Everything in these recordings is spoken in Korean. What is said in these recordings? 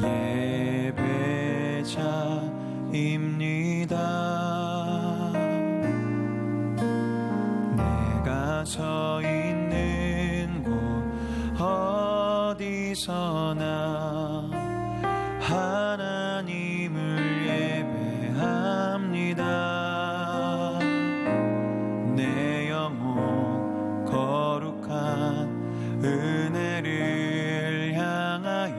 예배자입니다. 내가 서 있는 곳 어디서나 하나님을 예배합니다. 내 영혼 거룩한 은혜를 향하여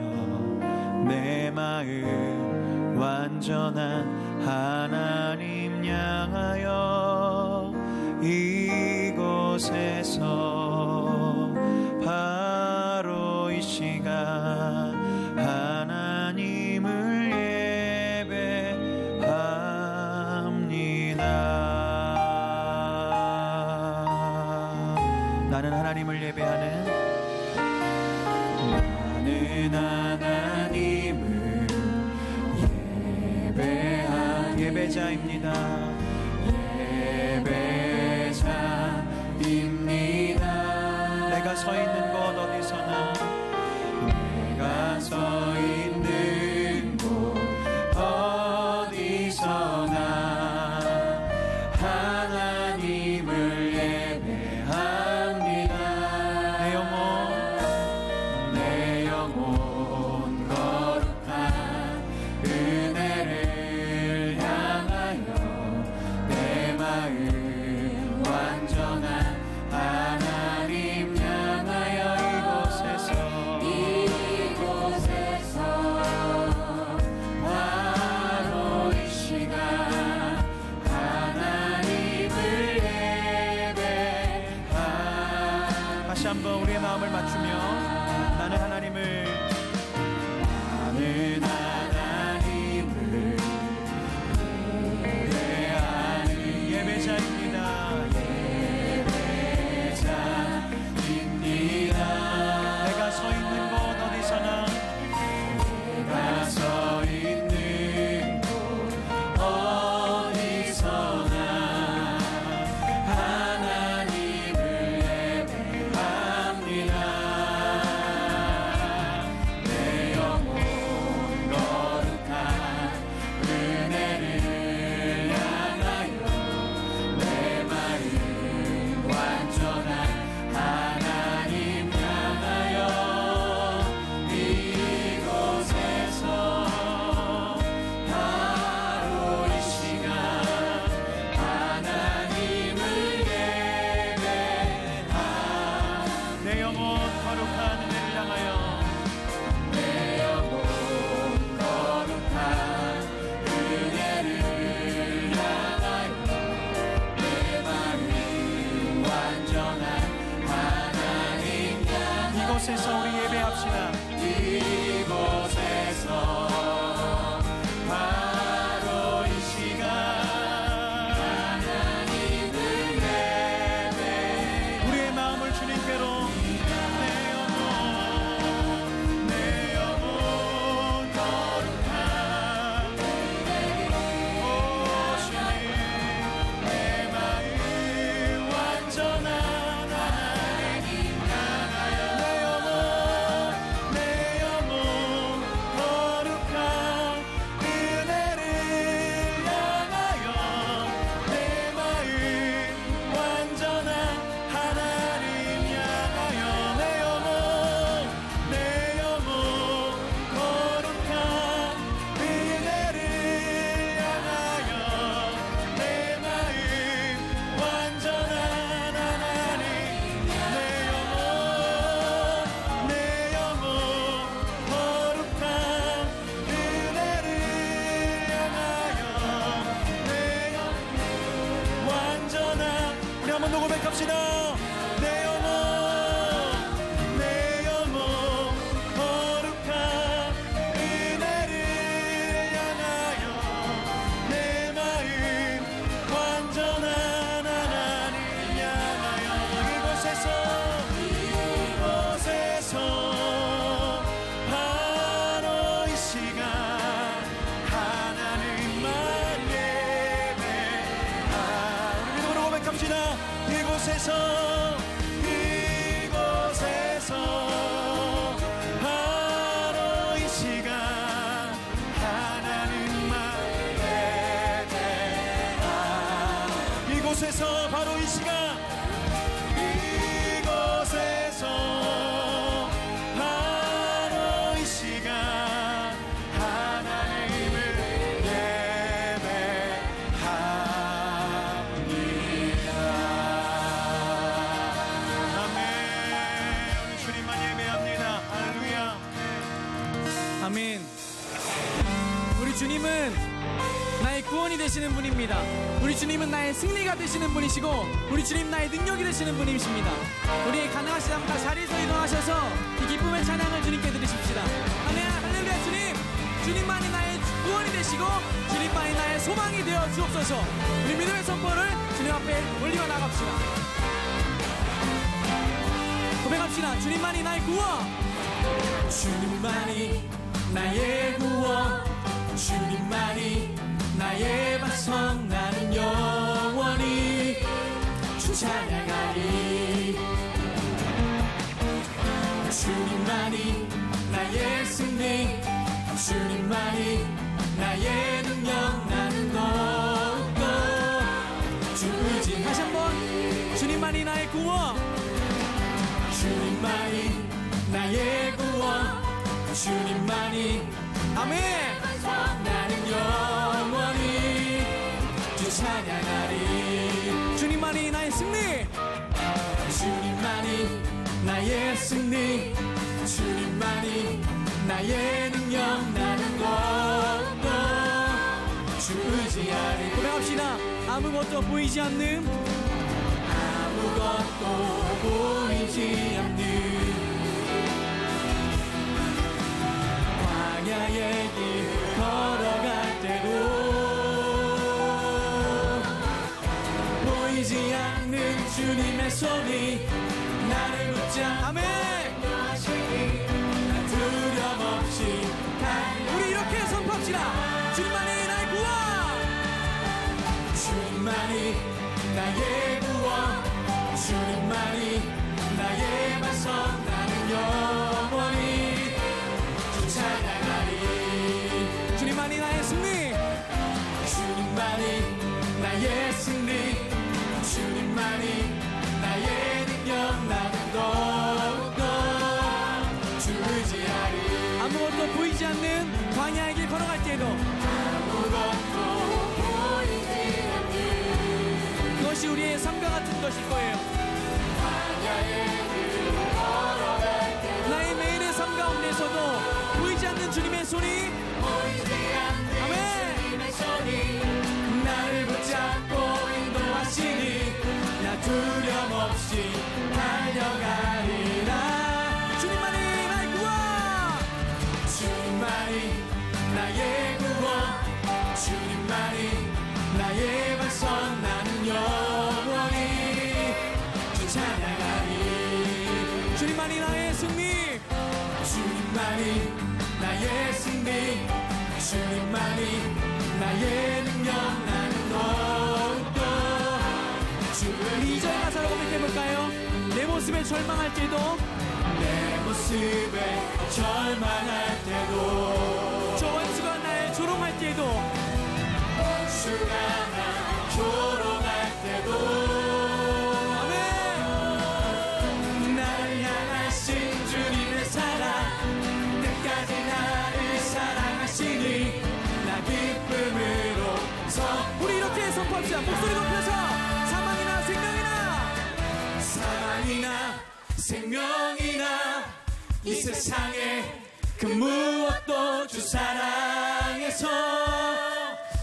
내 마음 완전한 하나님 향하여 이곳에서 바로 이 시간 하나님을 예배합니다. 나는 하나님을 예배하는, 나는 하나님을 예배하는 예배자입니다. 예배자입니다. 내가 서 있는 곳 어디서나, 내가 서 있는 곳 어디서나 하나님을 예배합니다. 내 영혼 거룩한 은혜를 향하여 내 마음 완전한 하나님 향하여 이곳에서 바로 이 시간 하나님을 예배합니다. 다시 한번 우리의 마음을 맞추며 나는 하나님을 예배하는 예배자입니다. 내가 서 있는 곳 어디서나, 내가 서 있는 곳 어디서나 하나님을 예배합니다. 내 영혼 거룩한 은혜를 향하여 내 마음 완전한 하나님 향하여 이곳에서 바로 이 시간 하나님을 예배합니다. 내 영혼 거룩한 은혜를 향하여, 내 영혼 거룩한 은혜를 향하여 내 마음 완전한 하나님 향하여 이곳에서 우리 예배합시다. 이곳에서 바로 이 시간 하나님을 예배, 우리의 마음을 주님께로, 내 영혼 거룩한 주님, 내 마음 완전한 하나님 향하여 내 영혼 거룩한 은혜를 향하여 내 마음 완전한 하나님 향하여 내 영혼 거룩한 은혜를 향하여 내 마음 완전한 하나님, 내 영혼 거룩한 은혜를 향하여 내 완전한, 우리 한번 더 고백합시다. 내 영혼 거룩한 은혜를 향하여 내 마음 완전한 하나님 향하여 이곳에서 바로 이 시간 하나님만 예배합니다. 우리 믿음으로 고백합시다. 이곳에서 바로 이 시간 이곳에서 바로 이 시간 이곳에서 바로 이 시간 하나님을 예배합니다. 아멘. 우리 주님만 예배합니다. 할렐루야. 아멘. 우리 주님은 나의 구원이 되시는 분입니다. 우리 주님은 나의 승리가 되시는 분이시고 우리 주님 나의 능력이 되시는 분이십니다. 우리의 가능하신 삶과 자리에서 일어나셔서 이 기쁨의 찬양을 주님께 드리십시다. 아멘. 할렐루야. 주님, 주님만이 나의 구원이 되시고 주님만이 나의 소망이 되어 주옵소서. 우리 믿음의 선포를 주님 앞에 올리며 나갑시다. 고백합시다. 주님만이 나의 구원, 주님만이 나의 구원, 주님만이 나의 반석, 나는 영원히 주 찬양하리. 주님만이 나의 승리, 주님만이 나의 능력, 나는 더욱더 주 의지. 다시 한번. 주님만이 나의 구원, 주님만이 나의 구원, 주님만이 아멘. 나는 영원히 주 찬양하리. 주님만이 나의 승리, 주님만이 나의 승리, 주님만이 나의 능력, 나는 더욱더 주 의지하리. 고백합시다. 아무것도 보이지 않는, 아무것도 보이지 않는 광야의 길 걸어갈 때도 보이지 않는 주님의 손이 나를 붙잡고 아멘. 난 두려움 없이 우리 이렇게 선포합시다. 주님만이 나의 구원, 주님만이 나의 구원, 주님만이 나의 반석, 나는 영원히 찬양하리. 주님만이 나의 승리, 주님만이 나의 승리, 주님만이 나의 능력, 나는 더욱더 주 의지하리. 아무것도 보이지 않는 광야의 길 걸어갈 때에도 아무것도 보이지 않는 그것이 우리의 삶과 같은 것일 거예요. 광야의 길 걸어갈 때도 나의 매일의 삶 가운데서도 보이지 않는 주님의 손이, 보이지 않는 아멘. 주님의 손이 나를 붙잡고 인도하시니 나 두려움 없이 달려가리라. 주님만이 나의 구원, 주님만이 나의 구원, 주님만이 나의 반석, 나는 영원히 주 찬양하리. 주님만이 나의 승리, 주님만이 나의 승리, 주님만이 나의 능력, 나는 더욱더 주. 2절 가사로 고백해볼까요? 내 모습에 절망할 때도, 내 모습에 절망할 때도, 저 원수가 날 조롱할 때도, 원수가 날 조롱할 때도 아멘. 나를 향하신 주님의 사랑 끝까지 나를 사랑하시니 나 기쁨으로 서. 우리 이렇게 선포합시다. 목소리 높여서. 사망이나 생명이나, 사망이나 생명이나 이 세상에 그 무엇도 주 사랑에서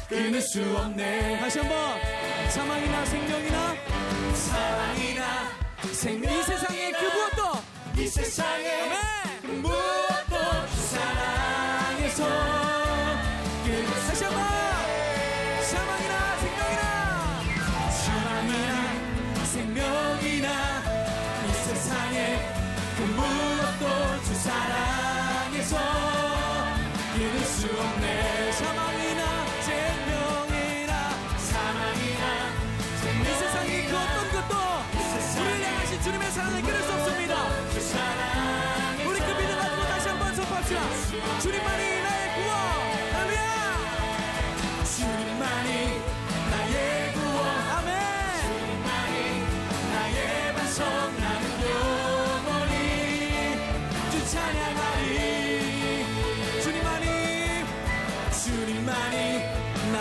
끊을 수 없네. 다시 한번. 사망이나 생명이나, 사망이나 생명, 이 세상에 그 무엇도, 이 세상에 아멘. 그 무엇도 주 사랑에서 다시 한번. 사망이나 생명이나, 사망이나 생명이나 이 세상에 그 무엇도 주 사랑에서 끊을 수 없네. 사망이나 생명이나, 사망이나 생명이나 이 세상에 그 어떤 것도 우리를 향하신 주님의 사랑을 끊을 수 없습니다. 우리 그 믿음 가지고 다시 한번 선포합시다. 주님만이 나의 구원, 할렐루야. 주님만이 나의 구원, 아멘.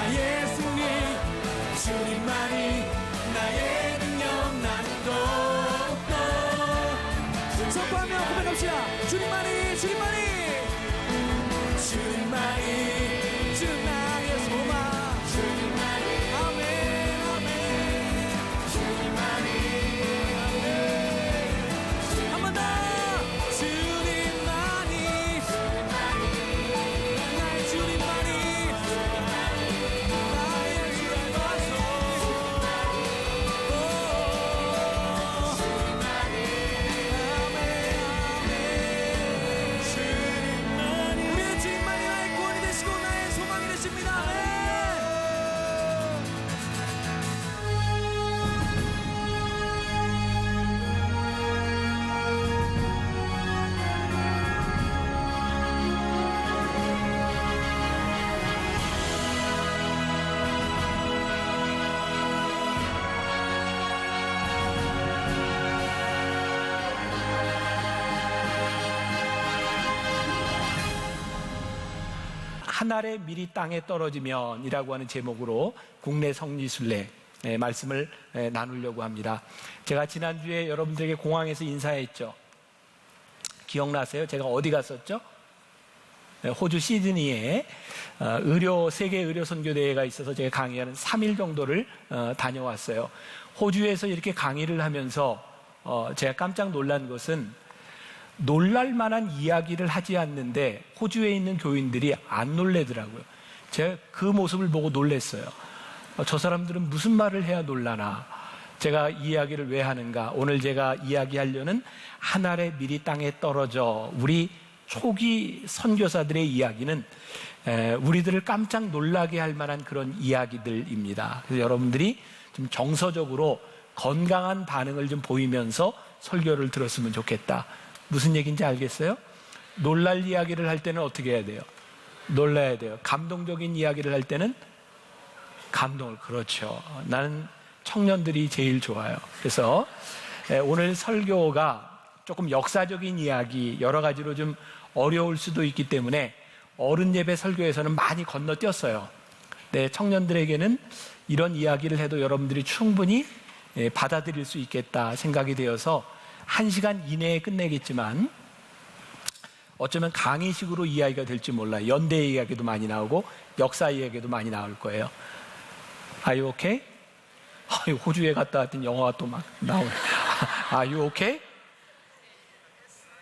나의 승리. 주님만이 나의 능력. 나는 또 선포하며 고백합시다. 주님만이 주 나의 소망. 아멘 아멘. 한 번 더. 주님만이 나의 주님만이 나의 주님만이. 우리의 주님만이 나의 구원이 되시고 나의 소망이 되십니다. 아멘. 한 알의 밀이 땅에 떨어지면이라고 하는 제목으로 국내 성지순례 말씀을 나누려고 합니다. 제가 지난주에 여러분들에게 공항에서 인사했죠. 기억나세요? 제가 어디 갔었죠? 호주 시드니에 세계 의료 선교대회가 있어서 제가 강의하는 3일 정도를 다녀왔어요. 호주에서 이렇게 강의를 하면서 제가 깜짝 놀란 것은 놀랄 만한 이야기를 하지 않는데 호주에 있는 교인들이 안 놀래더라고요. 제가 그 모습을 보고 놀랐어요. 저 사람들은 무슨 말을 해야 놀라나. 제가 이 이야기를 왜 하는가. 오늘 제가 이야기하려는 한 알의 밀이 땅에 떨어져, 우리 초기 선교사들의 이야기는 우리들을 깜짝 놀라게 할 만한 그런 이야기들입니다. 그래서 여러분들이 좀 정서적으로 건강한 반응을 좀 보이면서 설교를 들었으면 좋겠다. 무슨 얘기인지 알겠어요? 놀랄 이야기를 할 때는 어떻게 해야 돼요? 놀라야 돼요. 감동적인 이야기를 할 때는 감동을. 그렇죠. 나는 청년들이 제일 좋아요. 그래서 오늘 설교가 조금 역사적인 이야기, 여러 가지로 좀 어려울 수도 있기 때문에 어른 예배 설교에서는 많이 건너뛰었어요. 네, 청년들에게는 이런 이야기를 해도 여러분들이 충분히 받아들일 수 있겠다 생각이 되어서 1시간 이내에 끝내겠지만 어쩌면 강의식으로 이야기가 될지 몰라요. 연대 이야기도 많이 나오고 역사 이야기도 많이 나올 거예요. Are you okay? 호주에 갔다 왔더니 영어가 또 막 나오네. Are you okay?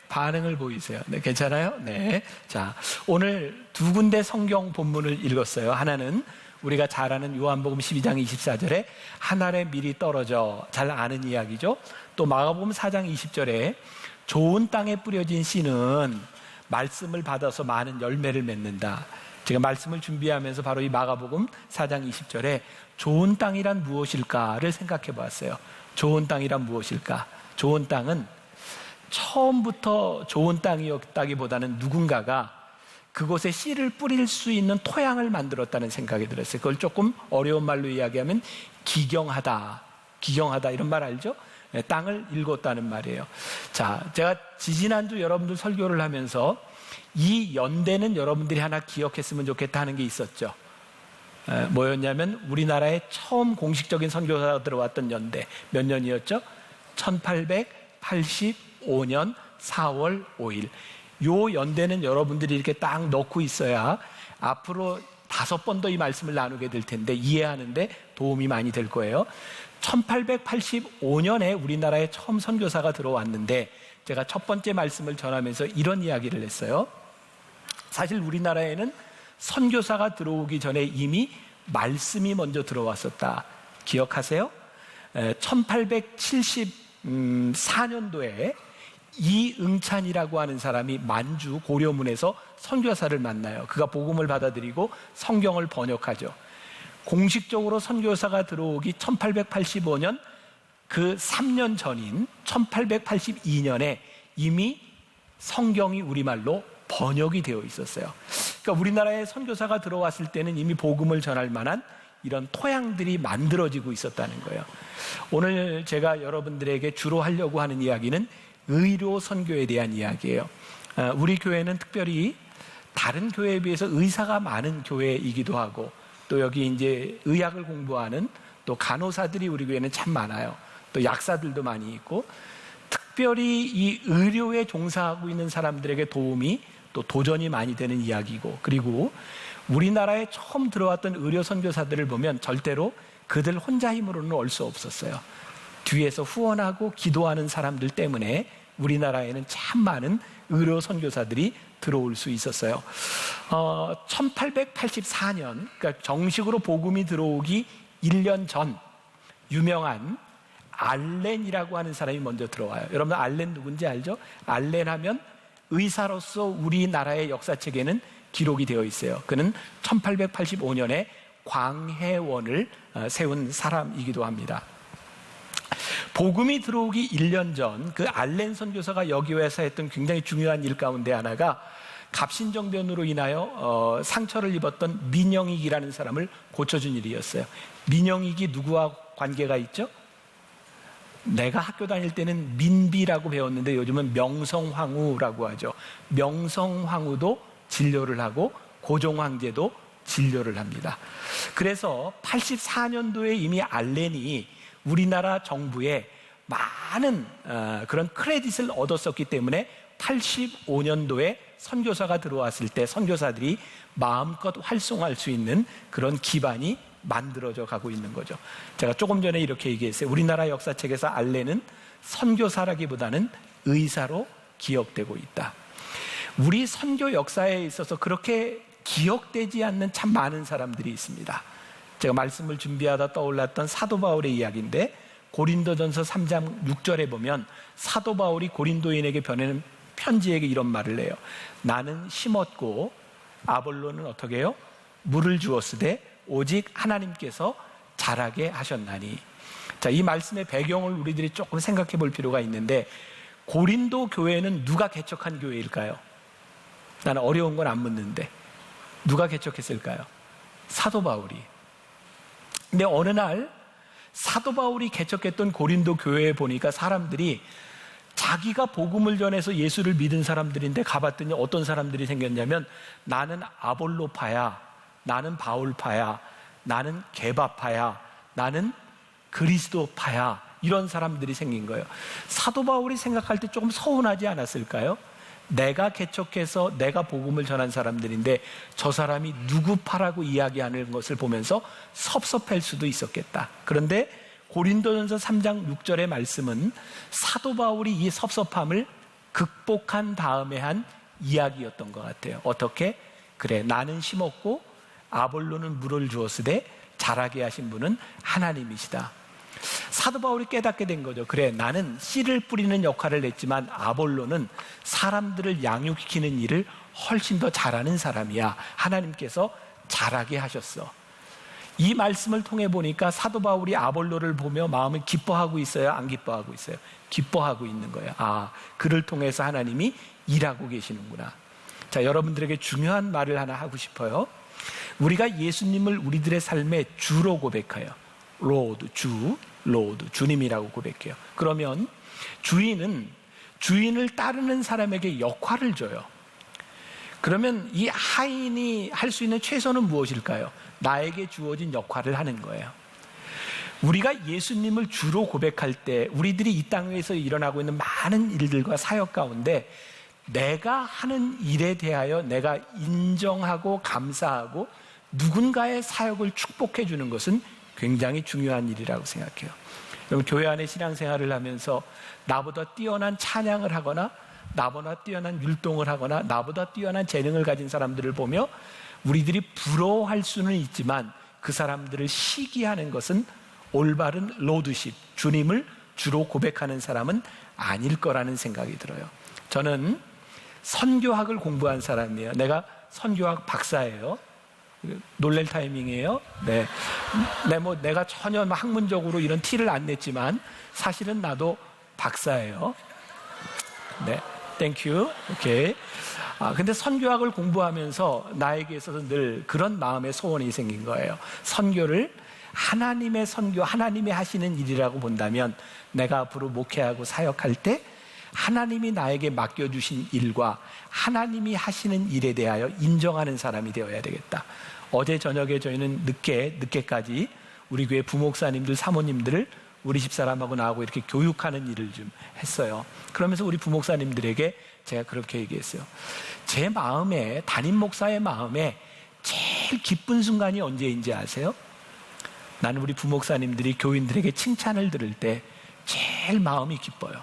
반응을 보이세요. 네, 괜찮아요? 네. 자, 오늘 두 군데 성경 본문을 읽었어요. 하나는 우리가 잘 아는 요한복음 12장 24절에 한 알의 밀이 떨어져, 잘 아는 이야기죠. 또 마가복음 4장 20절에 좋은 땅에 뿌려진 씨는 말씀을 받아서 많은 열매를 맺는다. 제가 말씀을 준비하면서 바로 이 마가복음 4장 20절에 좋은 땅이란 무엇일까를 생각해 보았어요. 좋은 땅이란 무엇일까? 좋은 땅은 처음부터 좋은 땅이었다기보다는 누군가가 그곳에 씨를 뿌릴 수 있는 토양을 만들었다는 생각이 들었어요. 그걸 조금 어려운 말로 이야기하면 기경하다 이런 말 알죠? 땅을 읽었다는 말이에요. 자, 제가 지지난주 여러분들 설교를 하면서 이 연대는 여러분들이 하나 기억했으면 좋겠다 하는 게 있었죠. 뭐였냐면 우리나라에 처음 공식적인 선교사가 들어왔던 연대. 몇 년이었죠? 1885년 4월 5일. 요 연대는 여러분들이 이렇게 딱 넣고 있어야 앞으로 5번 더 이 말씀을 나누게 될 텐데 이해하는데 도움이 많이 될 거예요. 1885년에 우리나라에 처음 선교사가 들어왔는데 제가 첫 번째 말씀을 전하면서 이런 이야기를 했어요. 사실 우리나라에는 선교사가 들어오기 전에 이미 말씀이 먼저 들어왔었다. 기억하세요? 1874년도에 이응찬이라고 하는 사람이 만주 고려문에서 선교사를 만나요. 그가 복음을 받아들이고 성경을 번역하죠. 공식적으로 선교사가 들어오기 1885년 그 3년 전인 1882년에 이미 성경이 우리말로 번역이 되어 있었어요. 그러니까 우리나라에 선교사가 들어왔을 때는 이미 복음을 전할 만한 이런 토양들이 만들어지고 있었다는 거예요. 오늘 제가 여러분들에게 주로 하려고 하는 이야기는 의료 선교에 대한 이야기예요. 우리 교회는 특별히 다른 교회에 비해서 의사가 많은 교회이기도 하고 또 또 여기 이제 의학을 공부하는 또 간호사들이 우리 교회는 참 많아요. 또 약사들도 많이 있고, 특별히 이 의료에 종사하고 있는 사람들에게 도움이 또 도전이 많이 되는 이야기고, 그리고 우리나라에 처음 들어왔던 의료 선교사들을 보면 절대로 그들 혼자 힘으로는 올 수 없었어요. 뒤에서 후원하고 기도하는 사람들 때문에 우리나라에는 참 많은 의료 선교사들이 들어올 수 있었어요. 1884년, 그러니까 정식으로 복음이 들어오기 1년 전 유명한 알렌이라고 하는 사람이 먼저 들어와요. 여러분 알렌 누군지 알죠? 알렌 하면 의사로서 우리나라의 역사책에는 기록이 되어 있어요. 그는 1885년에 광해원을 세운 사람이기도 합니다. 복음이 들어오기 1년 전 그 알렌 선교사가 여기 와서 했던 굉장히 중요한 일 가운데 하나가 갑신정변으로 인하여 상처를 입었던 민영익이라는 사람을 고쳐준 일이었어요. 민영익이 누구와 관계가 있죠? 내가 학교 다닐 때는 민비라고 배웠는데 요즘은 명성황후라고 하죠. 명성황후도 진료를 하고 고종황제도 진료를 합니다. 그래서 84년도에 이미 알렌이 우리나라 정부에 많은 그런 크레딧을 얻었었기 때문에 85년도에 선교사가 들어왔을 때 선교사들이 마음껏 활성화할 수 있는 그런 기반이 만들어져 가고 있는 거죠. 제가 조금 전에 이렇게 얘기했어요. 우리나라 역사책에서 알렌은 선교사라기보다는 의사로 기억되고 있다. 우리 선교 역사에 있어서 그렇게 기억되지 않는 참 많은 사람들이 있습니다. 제가 말씀을 준비하다 떠올랐던 사도 바울의 이야기인데, 고린도전서 3장 6절에 보면 사도 바울이 고린도인에게 보내는 편지에게 이런 말을 해요. 나는 심었고 아볼로는 어떻게 해요? 물을 주었으되 오직 하나님께서 자라게 하셨나니. 자, 이 말씀의 배경을 우리들이 조금 생각해 볼 필요가 있는데, 고린도 교회는 누가 개척한 교회일까요? 나는 어려운 건 안 묻는데 누가 개척했을까요? 사도 바울이. 근데 어느 날 사도 바울이 개척했던 고린도 교회에 보니까 사람들이 자기가 복음을 전해서 예수를 믿은 사람들인데 가봤더니 어떤 사람들이 생겼냐면, 나는 아볼로파야, 나는 바울파야, 나는 게바파야, 나는 그리스도파야, 이런 사람들이 생긴 거예요. 사도 바울이 생각할 때 조금 서운하지 않았을까요? 내가 개척해서 내가 복음을 전한 사람들인데 저 사람이 누구 파라고 이야기하는 것을 보면서 섭섭할 수도 있었겠다. 그런데 고린도전서 3장 6절의 말씀은 사도 바울이 이 섭섭함을 극복한 다음에 한 이야기였던 것 같아요. 어떻게? 그래, 나는 심었고 아볼로는 물을 주었으되 자라게 하신 분은 하나님이시다. 사도 바울이 깨닫게 된 거죠. 그래, 나는 씨를 뿌리는 역할을 했지만 아볼로는 사람들을 양육시키는 일을 훨씬 더 잘하는 사람이야. 하나님께서 자라게 하셨어. 이 말씀을 통해 보니까 사도 바울이 아볼로를 보며 마음을 기뻐하고 있어요? 안 기뻐하고 있어요? 기뻐하고 있는 거예요. 아, 그를 통해서 하나님이 일하고 계시는구나. 자, 여러분들에게 중요한 말을 하나 하고 싶어요. 우리가 예수님을 우리들의 삶의 주로 고백해요. 로드, 주, 로드, 주님이라고 고백해요. 그러면 주인은 주인을 따르는 사람에게 역할을 줘요. 그러면 이 하인이 할 수 있는 최선은 무엇일까요? 나에게 주어진 역할을 하는 거예요. 우리가 예수님을 주로 고백할 때 우리들이 이 땅에서 일어나고 있는 많은 일들과 사역 가운데 내가 하는 일에 대하여 내가 인정하고 감사하고 누군가의 사역을 축복해 주는 것은 굉장히 중요한 일이라고 생각해요. 여러분, 교회 안에 신앙생활을 하면서 나보다 뛰어난 찬양을 하거나 나보다 뛰어난 율동을 하거나 나보다 뛰어난 재능을 가진 사람들을 보며 우리들이 부러워할 수는 있지만 그 사람들을 시기하는 것은 올바른 로드십, 주님을 주로 고백하는 사람은 아닐 거라는 생각이 들어요. 저는 선교학을 공부한 사람이에요. 내가 선교학 박사예요. 놀랄 타이밍이에요. 네, 뭐 내가 전혀 학문적으로 이런 티를 안 냈지만 사실은 나도 박사예요. 네, 땡큐. 오케이. 근데 선교학을 공부하면서 나에게 있어서 늘 그런 마음의 소원이 생긴 거예요. 선교를 하나님의 선교, 하나님이 하시는 일이라고 본다면 내가 앞으로 목회하고 사역할 때 하나님이 나에게 맡겨주신 일과 하나님이 하시는 일에 대하여 인정하는 사람이 되어야 되겠다. 어제 저녁에 저희는 늦게까지 우리 교회 부목사님들, 사모님들을 우리 집사람하고 나하고 이렇게 교육하는 일을 좀 했어요. 그러면서 우리 부목사님들에게 제가 그렇게 얘기했어요. 제 마음에, 담임 목사의 마음에 제일 기쁜 순간이 언제인지 아세요? 나는 우리 부목사님들이 교인들에게 칭찬을 들을 때 제일 마음이 기뻐요.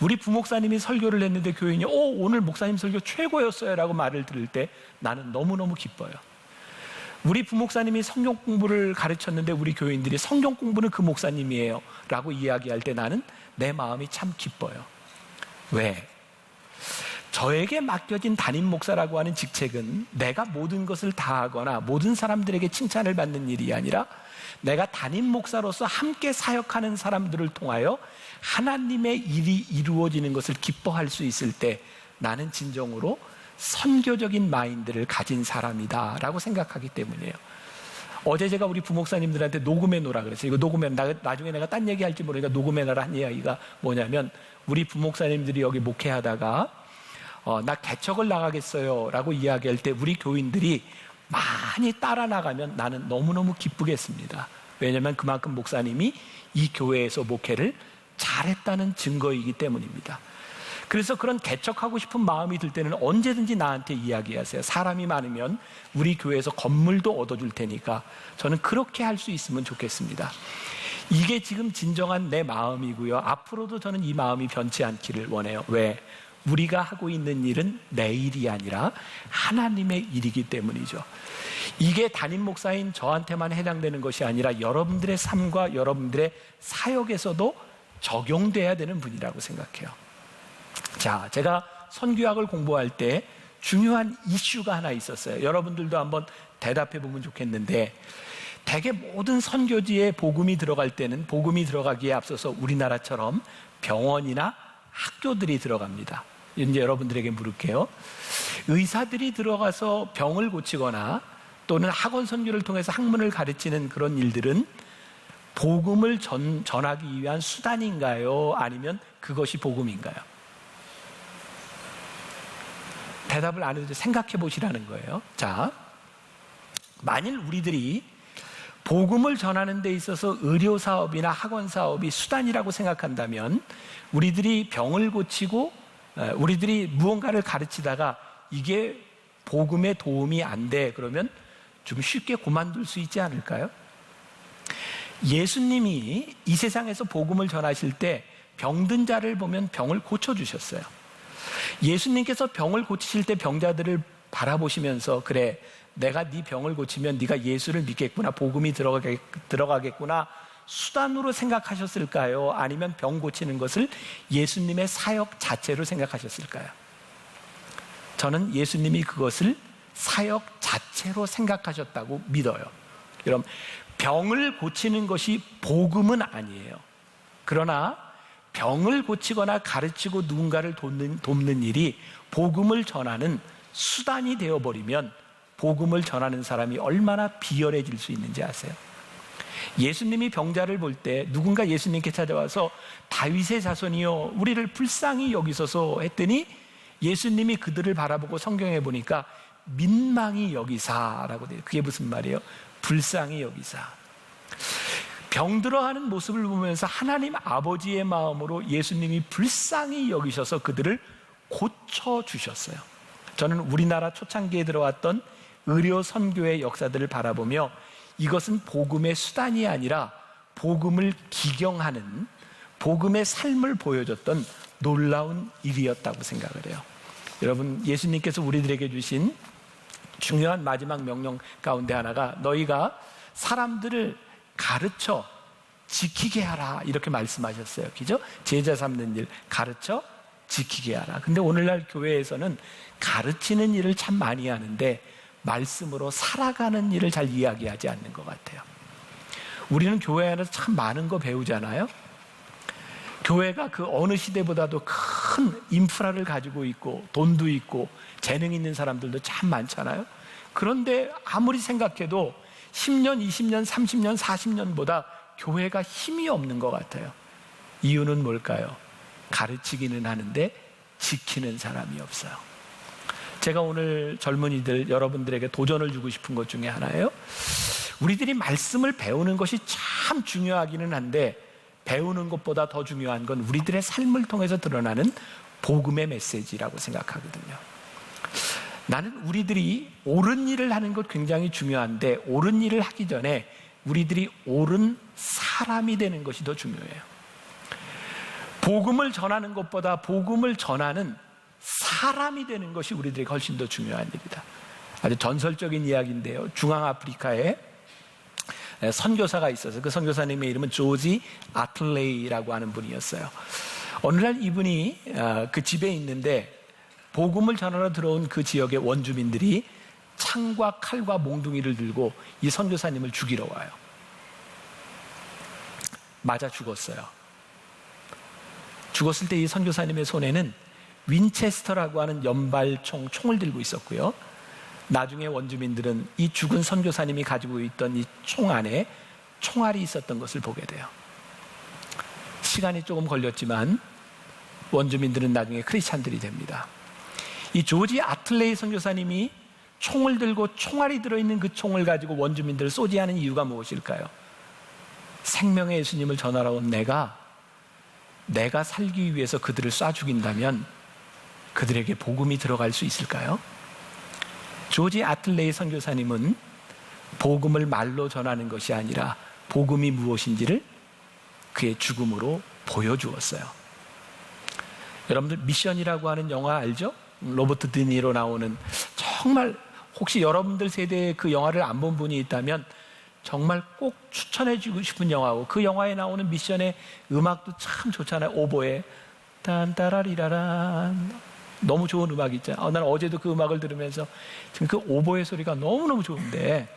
우리 부목사님이 설교를 했는데 교인이 오늘 목사님 설교 최고였어요 라고 말을 들을 때 나는 너무너무 기뻐요. 우리 부목사님이 성경 공부를 가르쳤는데 우리 교인들이 성경 공부는 그 목사님이에요 라고 이야기할 때 나는 내 마음이 참 기뻐요. 왜? 저에게 맡겨진 담임 목사라고 하는 직책은 내가 모든 것을 다 하거나 모든 사람들에게 칭찬을 받는 일이 아니라 내가 담임 목사로서 함께 사역하는 사람들을 통하여 하나님의 일이 이루어지는 것을 기뻐할 수 있을 때 나는 진정으로 선교적인 마인드를 가진 사람이다 라고 생각하기 때문이에요. 어제 제가 우리 부목사님들한테 녹음해놓으라 그랬어요. 이거 나중에 내가 딴 얘기할지 모르니까 녹음해놔라 한 이야기가 뭐냐면 우리 부목사님들이 여기 목회하다가 나 개척을 나가겠어요 라고 이야기할 때 우리 교인들이 많이 따라 나가면 나는 너무너무 기쁘겠습니다. 왜냐하면 그만큼 목사님이 이 교회에서 목회를 잘했다는 증거이기 때문입니다. 그래서 그런 개척하고 싶은 마음이 들 때는 언제든지 나한테 이야기하세요. 사람이 많으면 우리 교회에서 건물도 얻어줄 테니까 저는 그렇게 할 수 있으면 좋겠습니다. 이게 지금 진정한 내 마음이고요. 앞으로도 저는 이 마음이 변치 않기를 원해요. 왜? 우리가 하고 있는 일은 내 일이 아니라 하나님의 일이기 때문이죠. 이게 담임 목사인 저한테만 해당되는 것이 아니라 여러분들의 삶과 여러분들의 사역에서도 적용돼야 되는 분이라고 생각해요. 자, 제가 선교학을 공부할 때 중요한 이슈가 하나 있었어요. 여러분들도 한번 대답해 보면 좋겠는데 대개 모든 선교지에 복음이 들어갈 때는 복음이 들어가기에 앞서서 우리나라처럼 병원이나 학교들이 들어갑니다. 이제 여러분들에게 물을게요. 의사들이 들어가서 병을 고치거나 또는 학원 선교를 통해서 학문을 가르치는 그런 일들은 복음을 전하기 위한 수단인가요? 아니면 그것이 복음인가요? 대답을 안 해도 생각해 보시라는 거예요. 자, 만일 우리들이 복음을 전하는 데 있어서 의료 사업이나 학원 사업이 수단이라고 생각한다면 우리들이 병을 고치고 우리들이 무언가를 가르치다가 이게 복음에 도움이 안 돼 그러면 좀 쉽게 그만둘 수 있지 않을까요? 예수님이 이 세상에서 복음을 전하실 때 병든 자를 보면 병을 고쳐주셨어요. 예수님께서 병을 고치실 때 병자들을 바라보시면서 그래 내가 네 병을 고치면 네가 예수를 믿겠구나 복음이 들어가겠구나 수단으로 생각하셨을까요? 아니면 병 고치는 것을 예수님의 사역 자체로 생각하셨을까요? 저는 예수님이 그것을 사역 자체로 생각하셨다고 믿어요. 그럼 병을 고치는 것이 복음은 아니에요. 그러나 병을 고치거나 가르치고 누군가를 돕는 일이 복음을 전하는 수단이 되어버리면 복음을 전하는 사람이 얼마나 비열해질 수 있는지 아세요? 예수님이 병자를 볼 때 누군가 예수님께 찾아와서 다윗의 자손이여 우리를 불쌍히 여기소서 했더니 예수님이 그들을 바라보고 성경에 보니까 민망히 여기사라고 돼요. 그게 무슨 말이에요? 불쌍히 여기사. 병들어하는 모습을 보면서 하나님 아버지의 마음으로 예수님이 불쌍히 여기셔서 그들을 고쳐주셨어요. 저는 우리나라 초창기에 들어왔던 의료 선교의 역사들을 바라보며 이것은 복음의 수단이 아니라 복음을 기경하는 복음의 삶을 보여줬던 놀라운 일이었다고 생각을 해요. 여러분, 예수님께서 우리들에게 주신 중요한 마지막 명령 가운데 하나가 너희가 사람들을 가르쳐 지키게 하라 이렇게 말씀하셨어요. 그죠? 제자 삼는 일 가르쳐 지키게 하라. 근데 오늘날 교회에서는 가르치는 일을 참 많이 하는데 말씀으로 살아가는 일을 잘 이야기하지 않는 것 같아요. 우리는 교회 안에서 참 많은 거 배우잖아요. 교회가 그 어느 시대보다도 큰 인프라를 가지고 있고 돈도 있고 재능 있는 사람들도 참 많잖아요. 그런데 아무리 생각해도 10년, 20년, 30년, 40년보다 교회가 힘이 없는 것 같아요. 이유는 뭘까요? 가르치기는 하는데 지키는 사람이 없어요. 제가 오늘 젊은이들 여러분들에게 도전을 주고 싶은 것 중에 하나예요. 우리들이 말씀을 배우는 것이 참 중요하기는 한데 배우는 것보다 더 중요한 건 우리들의 삶을 통해서 드러나는 복음의 메시지라고 생각하거든요. 나는 우리들이 옳은 일을 하는 것 굉장히 중요한데 옳은 일을 하기 전에 우리들이 옳은 사람이 되는 것이 더 중요해요. 복음을 전하는 것보다 복음을 전하는 사람이 되는 것이 우리들에게 훨씬 더 중요한 일이다. 아주 전설적인 이야기인데요. 중앙아프리카에 선교사가 있어서 그 선교사님의 이름은 조지 아틀레이라고 하는 분이었어요. 어느 날 이분이 그 집에 있는데 복음을 전하러 들어온 그 지역의 원주민들이 창과 칼과 몽둥이를 들고 이 선교사님을 죽이러 와요. 맞아 죽었어요. 죽었을 때 이 선교사님의 손에는 윈체스터라고 하는 연발총, 총을 들고 있었고요. 나중에 원주민들은 이 죽은 선교사님이 가지고 있던 이 총 안에 총알이 있었던 것을 보게 돼요. 시간이 조금 걸렸지만 원주민들은 나중에 크리스찬들이 됩니다. 이 조지 아틀레이 선교사님이 총을 들고 총알이 들어있는 그 총을 가지고 원주민들을 쏘지 않은 이유가 무엇일까요? 생명의 예수님을 전하러 온 내가 살기 위해서 그들을 쏴 죽인다면 그들에게 복음이 들어갈 수 있을까요? 조지 아틀레이 선교사님은 복음을 말로 전하는 것이 아니라 복음이 무엇인지를 그의 죽음으로 보여주었어요. 여러분들 미션이라고 하는 영화 알죠? 로버트 드니로 나오는, 정말 혹시 여러분들 세대에 그 영화를 안 본 분이 있다면 정말 꼭 추천해 주고 싶은 영화고, 그 영화에 나오는 미션의 음악도 참 좋잖아요. 오보에 딴따라리라란, 너무 좋은 음악 있잖아요. 난 어제도 그 음악을 들으면서 지금 그 오보의 소리가 너무너무 좋은데,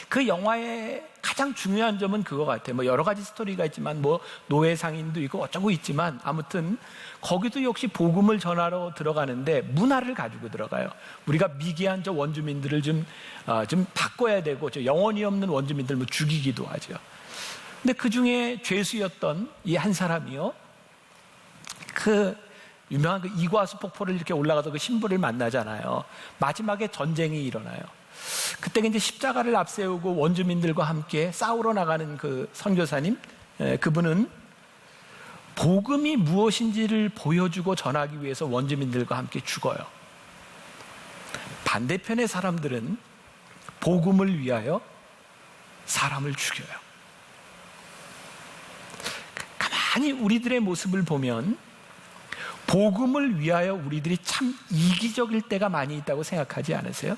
그 영화의 가장 중요한 점은 그거 같아요. 뭐 여러 가지 스토리가 있지만 뭐 노예 상인도 있고 어쩌고 있지만 아무튼 거기도 역시 복음을 전하러 들어가는데 문화를 가지고 들어가요. 우리가 미개한 저 원주민들을 좀 바꿔야 되고, 저 영혼이 없는 원주민들 뭐 죽이기도 하죠. 근데 그 중에 죄수였던 이 한 사람이요, 그 유명한 그 이과수 폭포를 이렇게 올라가서 그 신부를 만나잖아요. 마지막에 전쟁이 일어나요. 그때 이제 십자가를 앞세우고 원주민들과 함께 싸우러 나가는 그 선교사님, 그분은 복음이 무엇인지를 보여주고 전하기 위해서 원주민들과 함께 죽어요. 반대편의 사람들은 복음을 위하여 사람을 죽여요. 가만히 우리들의 모습을 보면 복음을 위하여 우리들이 참 이기적일 때가 많이 있다고 생각하지 않으세요?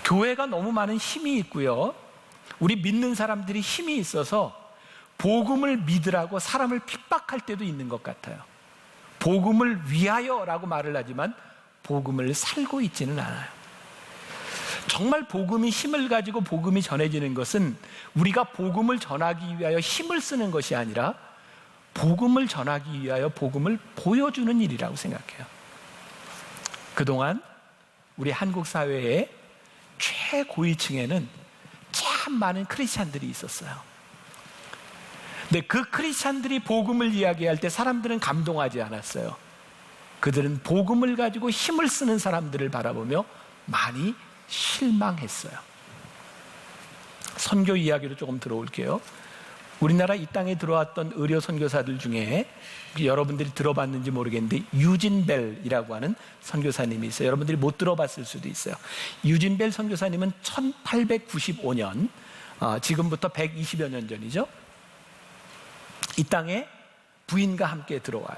교회가 너무 많은 힘이 있고요, 우리 믿는 사람들이 힘이 있어서 복음을 믿으라고 사람을 핍박할 때도 있는 것 같아요. 복음을 위하여라고 말을 하지만 복음을 살고 있지는 않아요. 정말 복음이 힘을 가지고 복음이 전해지는 것은 우리가 복음을 전하기 위하여 힘을 쓰는 것이 아니라 복음을 전하기 위하여 복음을 보여주는 일이라고 생각해요. 그동안 우리 한국 사회에 최고위층에는 참 많은 크리스찬들이 있었어요. 근데 그 크리스찬들이 복음을 이야기할 때 사람들은 감동하지 않았어요. 그들은 복음을 가지고 힘을 쓰는 사람들을 바라보며 많이 실망했어요. 선교 이야기로 조금 들어올게요. 우리나라 이 땅에 들어왔던 의료 선교사들 중에 여러분들이 들어봤는지 모르겠는데 유진 벨이라고 하는 선교사님이 있어요. 여러분들이 못 들어봤을 수도 있어요. 유진 벨 선교사님은 1895년, 지금부터 120여 년 전이죠, 이 땅에 부인과 함께 들어와요.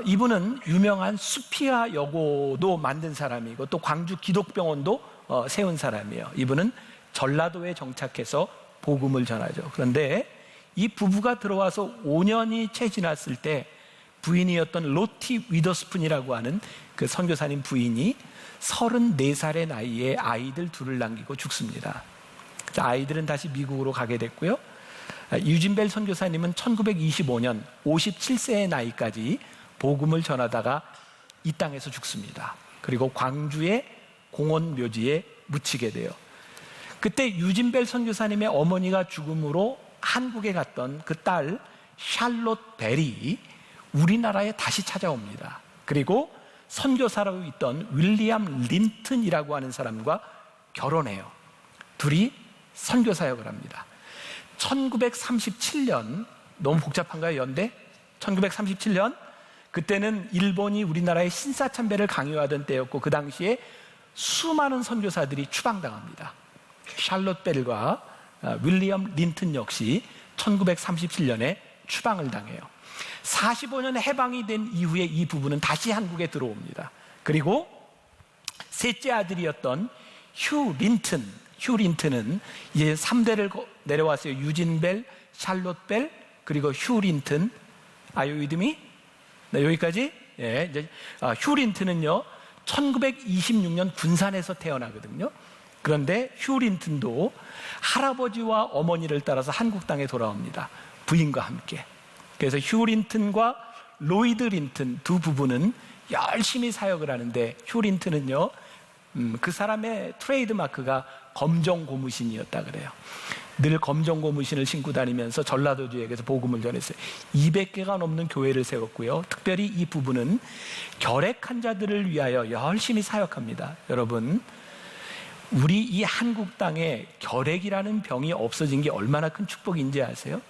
이분은 유명한 수피아 여고도 만든 사람이고 또 광주 기독병원도 세운 사람이에요. 이분은 전라도에 정착해서 복음을 전하죠. 그런데 이 부부가 들어와서 5년이 채 지났을 때 부인이었던 로티 위더스푼이라고 하는 그 선교사님 부인이 34살의 나이에 아이들 둘을 남기고 죽습니다. 아이들은 다시 미국으로 가게 됐고요. 유진벨 선교사님은 1925년 57세의 나이까지 복음을 전하다가 이 땅에서 죽습니다. 그리고 광주의 공원 묘지에 묻히게 돼요. 그때 유진벨 선교사님의 어머니가 죽음으로 한국에 갔던 그 딸 샬롯 벨이 우리나라에 다시 찾아옵니다. 그리고 선교사로 있던 윌리엄 린튼이라고 하는 사람과 결혼해요. 둘이 선교사역을 합니다. 1937년, 너무 복잡한가요, 연대? 1937년, 그때는 일본이 우리나라의 신사참배를 강요하던 때였고, 그 당시에 수많은 선교사들이 추방당합니다. 샬롯 벨과 윌리엄 린튼 역시 1937년에 추방을 당해요. 45년 해방이 된 이후에 이 부부는 다시 한국에 들어옵니다. 그리고 셋째 아들이었던 휴 린튼은 이제 3대를 내려왔어요. 유진 벨, 샬롯 벨, 그리고 휴 린튼. Are you with me? 네, 여기까지. 예, 이제 휴 린튼은요 1926년 군산에서 태어나거든요. 그런데 휴 린튼도 할아버지와 어머니를 따라서 한국 땅에 돌아옵니다. 부인과 함께. 그래서 휴 린튼과 로이드 린튼 두 부부는 열심히 사역을 하는데, 휴 린튼은요 그 사람의 트레이드 마크가 검정 고무신이었다 그래요. 늘 검정 고무신을 신고 다니면서 전라도 지역에서 복음을 전했어요. 200개가 넘는 교회를 세웠고요. 특별히 이 부부는 결핵 환자들을 위하여 열심히 사역합니다. 여러분, 우리 이 한국 땅에 결핵이라는 병이 없어진 게 얼마나 큰 축복인지 아세요?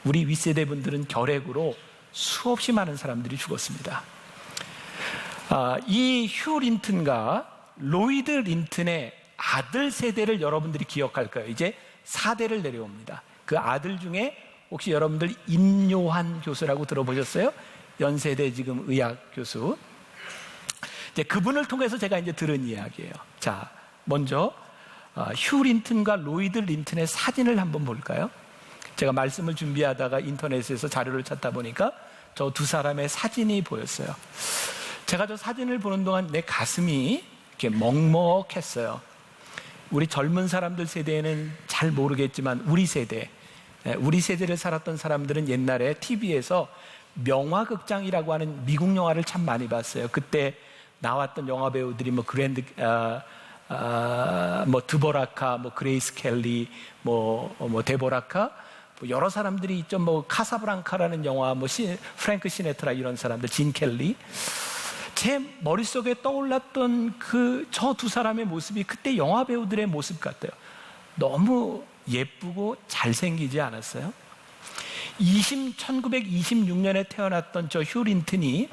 우리 윗세대 분들은 결핵으로 수없이 많은 사람들이 죽었습니다. 이 휴 린튼과 로이드 린튼의 아들 세대를 여러분들이 기억할 거예요. 이제 4대를 내려옵니다. 그 아들 중에 혹시 여러분들 임요한 교수라고 들어보셨어요? 연세대 지금 의학 교수. 이제 그분을 통해서 제가 이제 들은 이야기예요. 자, 먼저 휴 린튼과 로이드 린튼의 사진을 한번 볼까요? 제가 말씀을 준비하다가 인터넷에서 자료를 찾다 보니까 저 두 사람의 사진이 보였어요. 제가 저 사진을 보는 동안 내 가슴이 이렇게 먹먹했어요. 우리 젊은 사람들 세대에는 잘 모르겠지만 우리 세대를 살았던 사람들은 옛날에 TV에서 명화극장이라고 하는 미국 영화를 참 많이 봤어요. 그때 나왔던 영화 배우들이 뭐 뭐 드보라카, 뭐 그레이스 켈리, 뭐 데보라카, 뭐 여러 사람들이 있죠. 뭐 카사브랑카라는 영화, 뭐 프랭크 시네트라 이런 사람들, 진 켈리. 제 머릿속에 떠올랐던 저 두 사람의 모습이 그때 영화 배우들의 모습 같아요. 너무 예쁘고 잘생기지 않았어요? 1926년에 태어났던 저 휴 린튼이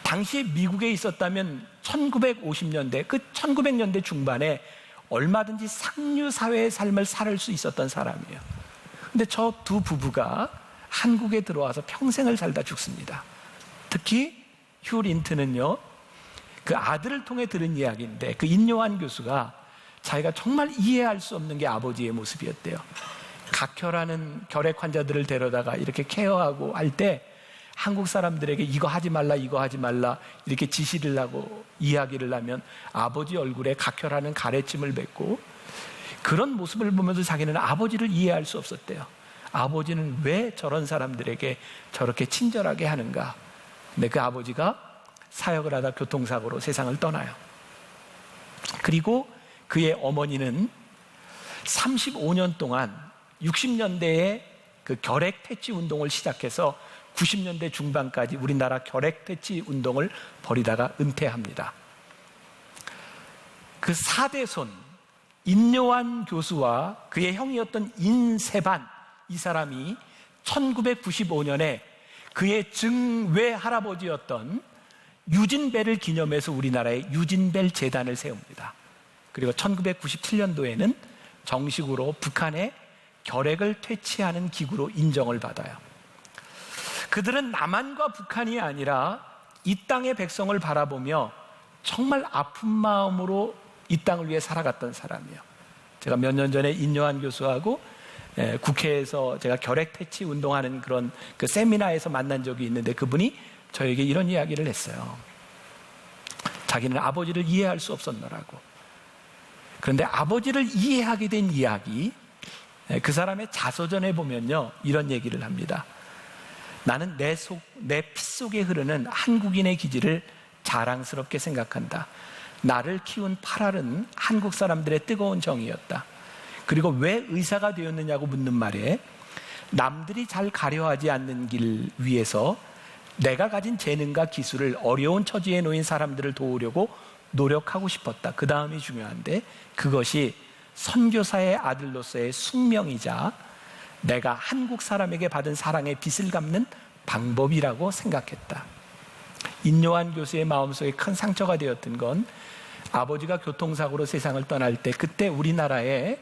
당시에 미국에 있었다면 1950년대, 1900년대 중반에 얼마든지 상류 사회의 삶을 살 수 있었던 사람이에요. 근데 저 두 부부가 한국에 들어와서 평생을 살다 죽습니다. 특히 휴 린튼은요, 그 아들을 통해 들은 이야기인데, 그 임요한 교수가 자기가 정말 이해할 수 없는 게 아버지의 모습이었대요. 각혈하는 결핵 환자들을 데려다가 이렇게 케어하고 할 때 한국 사람들에게 이거 하지 말라 이렇게 지시를 하고 이야기를 하면 아버지 얼굴에 각혈하는 가래침을 뱉고, 그런 모습을 보면서 자기는 아버지를 이해할 수 없었대요. 아버지는 왜 저런 사람들에게 저렇게 친절하게 하는가. 근데 그 아버지가 사역을 하다 교통사고로 세상을 떠나요. 그리고 그의 어머니는 35년 동안 60년대에 그 결핵 퇴치 운동을 시작해서 90년대 중반까지 우리나라 결핵 퇴치 운동을 벌이다가 은퇴합니다. 그 4대 손 임요한 교수와 그의 형이었던 인세반, 이 사람이 1995년에 그의 증외 할아버지였던 유진벨을 기념해서 우리나라에 유진벨 재단을 세웁니다. 그리고 1997년도에는 정식으로 북한의 결핵을 퇴치하는 기구로 인정을 받아요. 그들은 남한과 북한이 아니라 이 땅의 백성을 바라보며 정말 아픈 마음으로 이 땅을 위해 살아갔던 사람이에요. 제가 몇 년 전에 임요한 교수하고 국회에서 제가 결핵 퇴치 운동하는 그런 그 세미나에서 만난 적이 있는데, 그분이 저에게 이런 이야기를 했어요. 자기는 아버지를 이해할 수 없었노라고. 그런데 아버지를 이해하게 된 이야기, 그 사람의 자서전에 보면요, 이런 얘기를 합니다. 나는 내 피 속에 흐르는 한국인의 기질을 자랑스럽게 생각한다. 나를 키운 8알은 한국 사람들의 뜨거운 정이었다. 그리고 왜 의사가 되었느냐고 묻는 말에 남들이 잘 가려하지 않는 길 위에서 내가 가진 재능과 기술을 어려운 처지에 놓인 사람들을 도우려고 노력하고 싶었다. 그 다음이 중요한데 그것이 선교사의 아들로서의 숙명이자 내가 한국 사람에게 받은 사랑의 빚을 갚는 방법이라고 생각했다. 인요한 교수의 마음속에 큰 상처가 되었던 건 아버지가 교통사고로 세상을 떠날 때 그때 우리나라에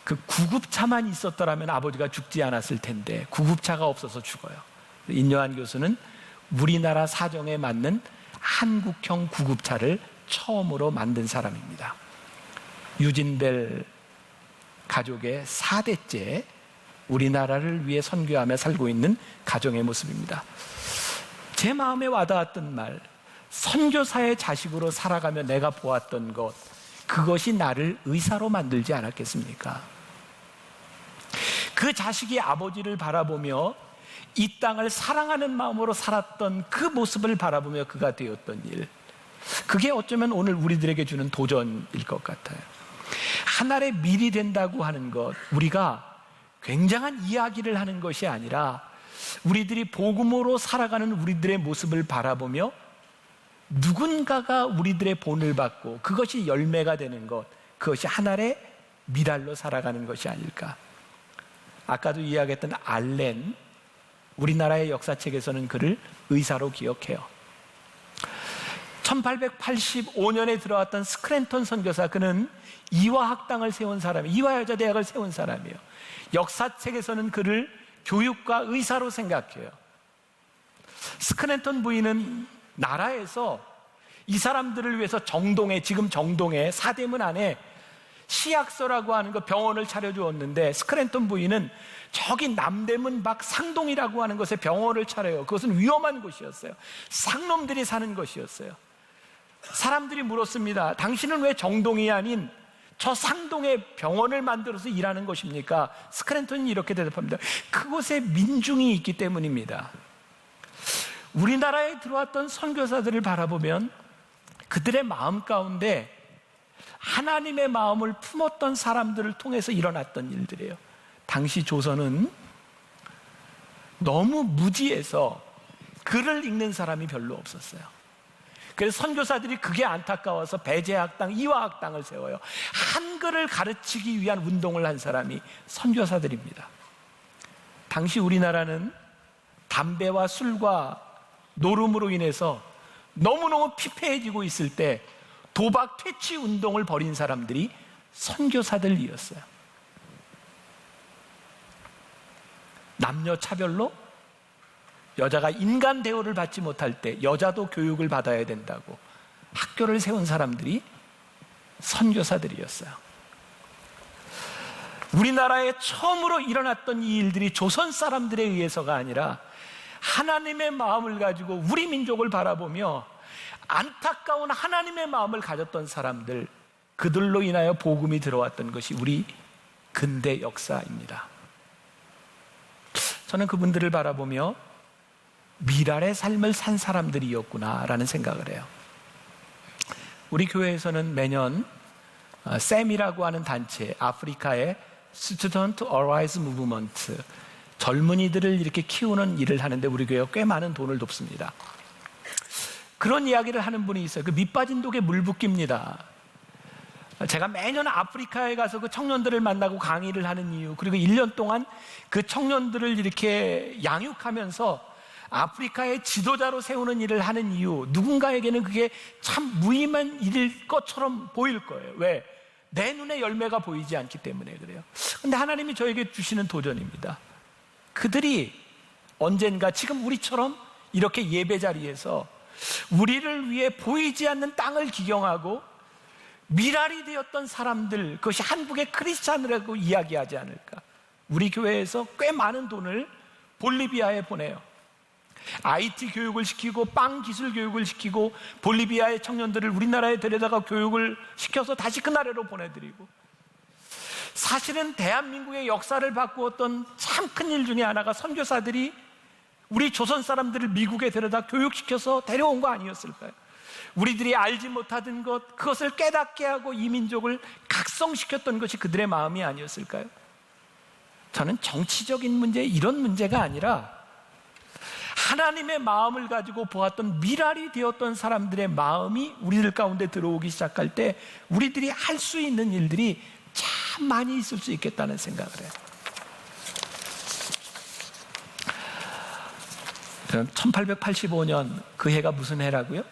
그 구급차만 있었더라면 아버지가 죽지 않았을 텐데 구급차가 없어서 죽어요. 인요한 교수는 우리나라 사정에 맞는 한국형 구급차를 처음으로 만든 사람입니다. 유진벨 가족의 4대째 우리나라를 위해 선교하며 살고 있는 가정의 모습입니다. 제 마음에 와닿았던 말, 선교사의 자식으로 살아가며 내가 보았던 것, 그것이 나를 의사로 만들지 않았겠습니까? 그 자식이 아버지를 바라보며 이 땅을 사랑하는 마음으로 살았던 그 모습을 바라보며 그가 되었던 일, 그게 어쩌면 오늘 우리들에게 주는 도전일 것 같아요. 하늘의 밀이 된다고 하는 것, 우리가 굉장한 이야기를 하는 것이 아니라 우리들이 복음으로 살아가는 우리들의 모습을 바라보며 누군가가 우리들의 본을 받고 그것이 열매가 되는 것, 그것이 하늘의 미랄로 살아가는 것이 아닐까. 아까도 이야기했던 알렌, 우리나라의 역사책에서는 그를 의사로 기억해요. 1885년에 들어왔던 스크랜턴 선교사, 그는 이화학당을 세운 사람이에요. 이화여자대학을 세운 사람이에요. 역사책에서는 그를 교육과 의사로 생각해요. 스크랜턴 부인은 나라에서 이 사람들을 위해서 정동에, 지금 정동에 사대문 안에 시약소라고 하는 그 병원을 차려주었는데 스크랜턴 부인은 저기 남대문 밖 상동이라고 하는 곳에 병원을 차려요. 그것은 위험한 곳이었어요. 상놈들이 사는 곳이었어요. 사람들이 물었습니다. 당신은 왜 정동이 아닌 저 상동에 병원을 만들어서 일하는 것입니까? 스크랜턴이 이렇게 대답합니다. 그곳에 민중이 있기 때문입니다. 우리나라에 들어왔던 선교사들을 바라보면 그들의 마음 가운데 하나님의 마음을 품었던 사람들을 통해서 일어났던 일들이에요. 당시 조선은 너무 무지해서 글을 읽는 사람이 별로 없었어요. 그래서 선교사들이 그게 안타까워서 배제학당, 이화학당을 세워요. 한글을 가르치기 위한 운동을 한 사람이 선교사들입니다. 당시 우리나라는 담배와 술과 노름으로 인해서 너무너무 피폐해지고 있을 때 도박 퇴치 운동을 벌인 사람들이 선교사들이었어요. 남녀 차별로 여자가 인간 대우를 받지 못할 때 여자도 교육을 받아야 된다고 학교를 세운 사람들이 선교사들이었어요. 우리나라에 처음으로 일어났던 이 일들이 조선 사람들에 의해서가 아니라 하나님의 마음을 가지고 우리 민족을 바라보며 안타까운 하나님의 마음을 가졌던 사람들, 그들로 인하여 복음이 들어왔던 것이 우리 근대 역사입니다. 저는 그분들을 바라보며 미랄의 삶을 산 사람들이었구나라는 생각을 해요. 우리 교회에서는 매년 샘이라고 하는 단체, 아프리카의 Student Arise Movement, 젊은이들을 이렇게 키우는 일을 하는데 우리 교회가 꽤 많은 돈을 돕습니다. 그런 이야기를 하는 분이 있어요. 그 밑빠진 독에 물 붓기입니다. 제가 매년 아프리카에 가서 그 청년들을 만나고 강의를 하는 이유, 그리고 1년 동안 그 청년들을 이렇게 양육하면서 아프리카의 지도자로 세우는 일을 하는 이유, 누군가에게는 그게 참 무의미한 일일 것처럼 보일 거예요. 왜? 내 눈에 열매가 보이지 않기 때문에 그래요. 근데 하나님이 저에게 주시는 도전입니다. 그들이 언젠가 지금 우리처럼 이렇게 예배 자리에서 우리를 위해 보이지 않는 땅을 기경하고 미랄이 되었던 사람들, 그것이 한국의 크리스찬이라고 이야기하지 않을까. 우리 교회에서 꽤 많은 돈을 볼리비아에 보내요. IT 교육을 시키고 빵 기술 교육을 시키고 볼리비아의 청년들을 우리나라에 데려다가 교육을 시켜서 다시 그 나라로 보내드리고, 사실은 대한민국의 역사를 바꾸었던 참 큰 일 중에 하나가 선교사들이 우리 조선 사람들을 미국에 데려다 교육시켜서 데려온 거 아니었을까요? 우리들이 알지 못하던 것, 그것을 깨닫게 하고 이 민족을 각성시켰던 것이 그들의 마음이 아니었을까요? 저는 정치적인 문제, 이런 문제가 아니라 하나님의 마음을 가지고 보았던 미랄이 되었던 사람들의 마음이 우리들 가운데 들어오기 시작할 때 우리들이 할 수 있는 일들이 참 많이 있을 수 있겠다는 생각을 해요. 1885년 그 해가 무슨 해라고요?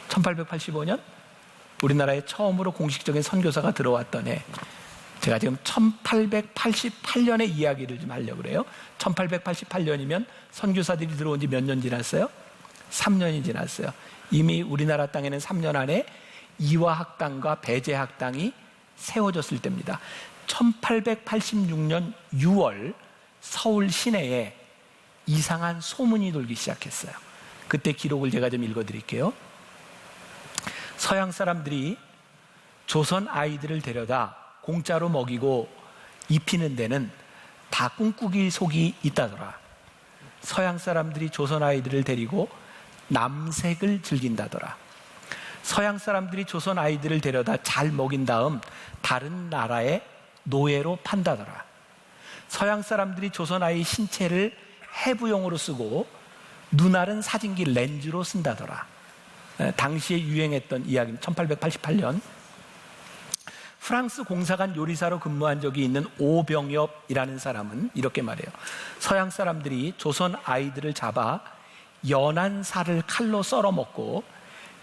1885년 우리나라에 처음으로 공식적인 선교사가 들어왔던 해. 제가 지금 1888년의 이야기를 좀 하려고 그래요. 1888년이면 선교사들이 들어온 지 몇 년 지났어요? 3년이 지났어요. 이미 우리나라 땅에는 3년 안에 이화학당과 배제학당이 세워졌을 때입니다. 1886년 6월 서울 시내에 이상한 소문이 돌기 시작했어요. 그때 기록을 제가 좀 읽어드릴게요. 서양 사람들이 조선 아이들을 데려다 공짜로 먹이고 입히는 데는 다 꿈꾸기 속이 있다더라. 서양 사람들이 조선 아이들을 데리고 남색을 즐긴다더라. 서양 사람들이 조선 아이들을 데려다 잘 먹인 다음 다른 나라에 노예로 판다더라. 서양 사람들이 조선 아이 신체를 해부용으로 쓰고 눈알은 사진기 렌즈로 쓴다더라. 당시에 유행했던 이야기는 1888년 프랑스 공사관 요리사로 근무한 적이 있는 오병엽이라는 사람은 이렇게 말해요. 서양 사람들이 조선 아이들을 잡아 연한 살을 칼로 썰어 먹고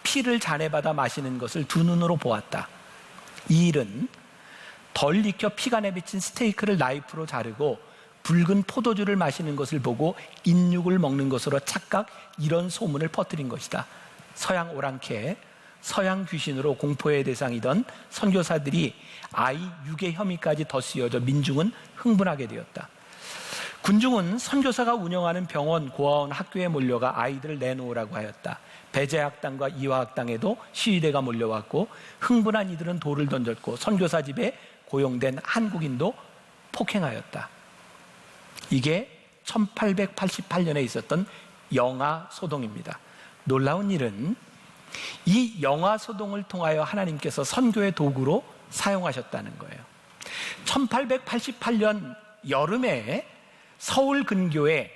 피를 잔해받아 마시는 것을 두 눈으로 보았다. 이 일은 덜 익혀 피가 내비친 스테이크를 나이프로 자르고 붉은 포도주를 마시는 것을 보고 인육을 먹는 것으로 착각, 이런 소문을 퍼뜨린 것이다. 서양 오랑캐, 서양 귀신으로 공포의 대상이던 선교사들이 아이 유괴 혐의까지 덧씌워져 민중은 흥분하게 되었다. 군중은 선교사가 운영하는 병원, 고아원, 학교에 몰려가 아이들을 내놓으라고 하였다. 배제학당과 이화학당에도 시위대가 몰려왔고 흥분한 이들은 돌을 던졌고 선교사 집에 고용된 한국인도 폭행하였다. 이게 1888년에 있었던 영아소동입니다. 놀라운 일은 이 영아소동을 통하여 하나님께서 선교의 도구로 사용하셨다는 거예요. 1888년 여름에 서울 근교에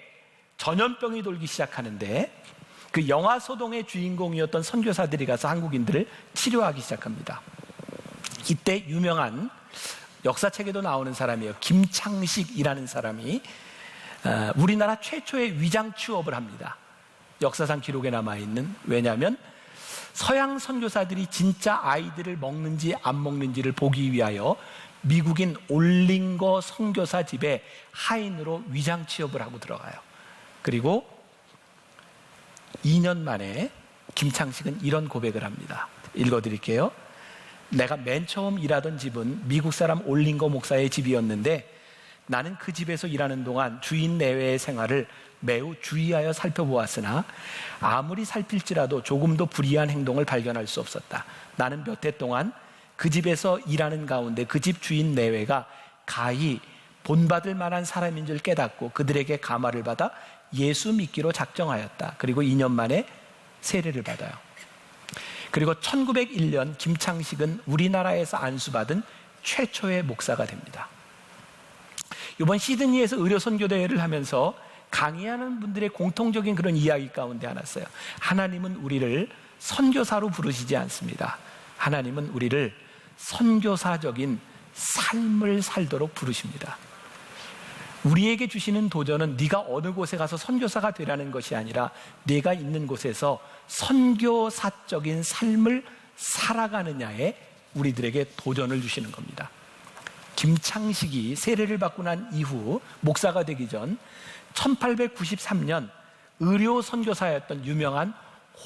전염병이 돌기 시작하는데 그 영아소동의 주인공이었던 선교사들이 가서 한국인들을 치료하기 시작합니다. 이때 유명한 역사책에도 나오는 사람이에요. 김창식이라는 사람이 우리나라 최초의 위장 취업을 합니다. 역사상 기록에 남아있는, 왜냐하면 서양 선교사들이 진짜 아이들을 먹는지 안 먹는지를 보기 위하여 미국인 올링거 선교사 집에 하인으로 위장 취업을 하고 들어가요. 그리고 2년 만에 김창식은 이런 고백을 합니다. 읽어드릴게요. 내가 맨 처음 일하던 집은 미국 사람 올링거 목사의 집이었는데 나는 그 집에서 일하는 동안 주인 내외의 생활을 매우 주의하여 살펴보았으나 아무리 살필지라도 조금도 불이한 행동을 발견할 수 없었다. 나는 몇 해 동안 그 집에서 일하는 가운데 그 집 주인 내외가 가히 본받을 만한 사람인 줄 깨닫고 그들에게 감화를 받아 예수 믿기로 작정하였다. 그리고 2년 만에 세례를 받아요. 그리고 1901년 김창식은 우리나라에서 안수받은 최초의 목사가 됩니다. 이번 시드니에서 의료 선교대회를 하면서 강의하는 분들의 공통적인 그런 이야기 가운데 하나였어요. 하나님은 우리를 선교사로 부르시지 않습니다. 하나님은 우리를 선교사적인 삶을 살도록 부르십니다. 우리에게 주시는 도전은 네가 어느 곳에 가서 선교사가 되라는 것이 아니라 네가 있는 곳에서 선교사적인 삶을 살아가느냐에 우리들에게 도전을 주시는 겁니다. 김창식이 세례를 받고 난 이후 목사가 되기 전 1893년 의료 선교사였던 유명한